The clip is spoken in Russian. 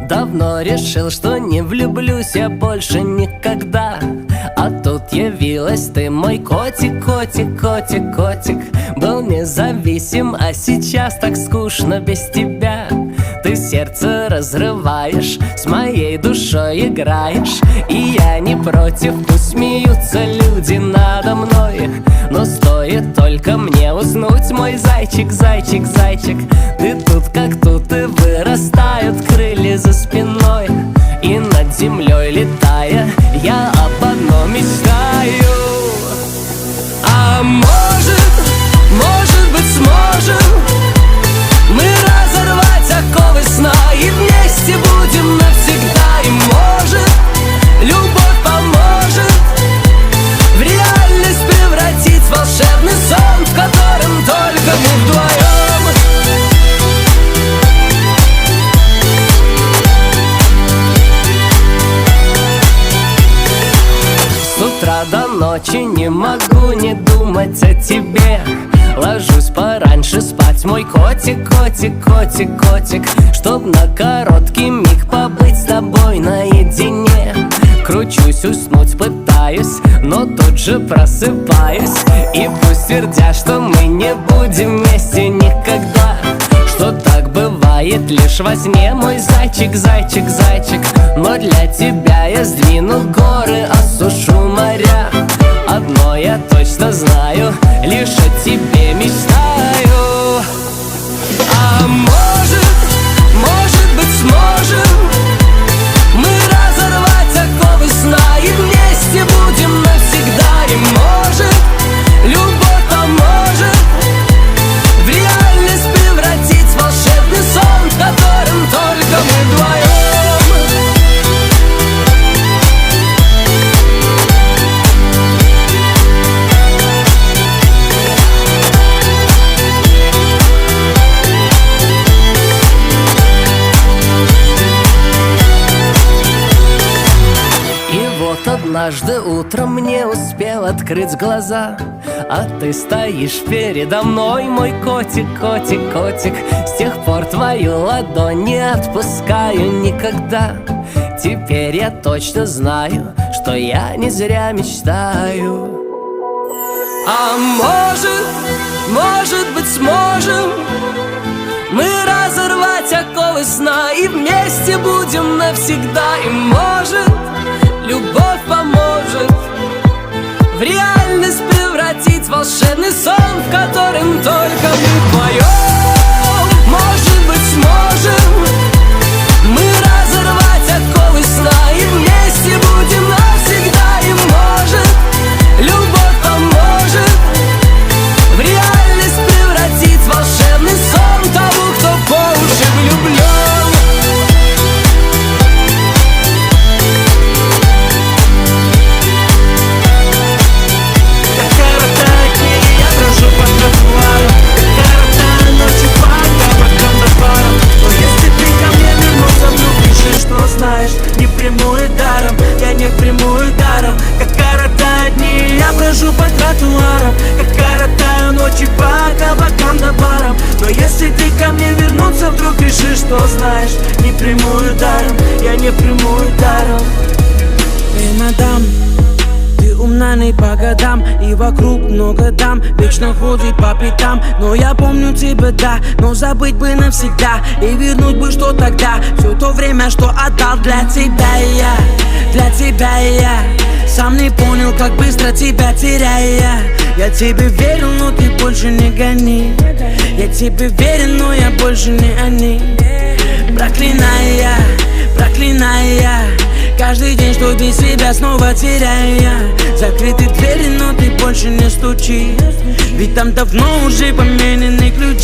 Давно решил, что не влюблюсь я больше никогда. А тут явилась ты, мой котик, котик, котик, котик. Был независим, а сейчас так скучно без тебя. Ты сердце разрываешь, с моей душой играешь. И я не против, пусть смеются люди надо мной. Но стоит только мне уснуть, мой зайчик, зайчик, зайчик. Ты тут как тут, и вырастают крылья за спиной. И над землей летая, я об одном мечтаю. А может быть сможем мы разорвать оковы сна и вместе будем навсегда. И может любовь поможет в реальность превратить в волшебный сон, в котором только мы вдвоем. С утра до ночи не могу не думать о тебе. Ложусь пораньше спать, мой котик, котик, котик, котик, чтоб на короткий миг побыть с тобой наедине. Кручусь, уснуть пытаюсь, но тут же просыпаюсь. И пусть твердят, что мы не будем вместе никогда, что так бывает лишь во сне, мой зайчик, зайчик, зайчик. Но для тебя я сдвину горы, осушу моря. Одно я точно знаю, лишь о тебе мечтаю. А может быть сможем мы разорвать оковы сна и вместе будем навсегда. И может любовь поможет в реальность превратить в волшебный сон, в котором только мы вдвоем. Однажды утром не успел открыть глаза, а ты стоишь передо мной, мой котик, котик, котик. С тех пор твою ладонь не отпускаю никогда. Теперь я точно знаю, что я не зря мечтаю. А может быть сможем мы разорвать оковы сна и вместе будем навсегда. И может любовь поможет в реальность превратить в волшебный сон, в котором только мы вдвоем. Может быть сможем мы разорвать оковы сна и вместе будем навсегда. И может любовь поможет в реальность превратить в волшебный сон того, кто по уши влюблен. Я не приму даром, как коротают дни. Я брожу по тротуарам, как коротаю ночи по кабакам да барам. Но если ты ко мне вернуться вдруг решишь, что знаешь, не приму даром, я не приму даром. Эй, мадам, ты умна не по годам, и вокруг много дам, вечно ходит по пятам. Но я помню тебя, да, но забыть бы навсегда и вернуть бы, что тогда. Все то время, что отдал для тебя я, для тебя я. Сам не понял, как быстро тебя теряя. Я тебе верил, но ты больше не гони. Я тебе верен, но я больше не они. Проклиная, проклиная каждый день, что без себя снова теряю я. Закрыты двери, но ты больше не стучи, ведь там давно уже поменены ключи.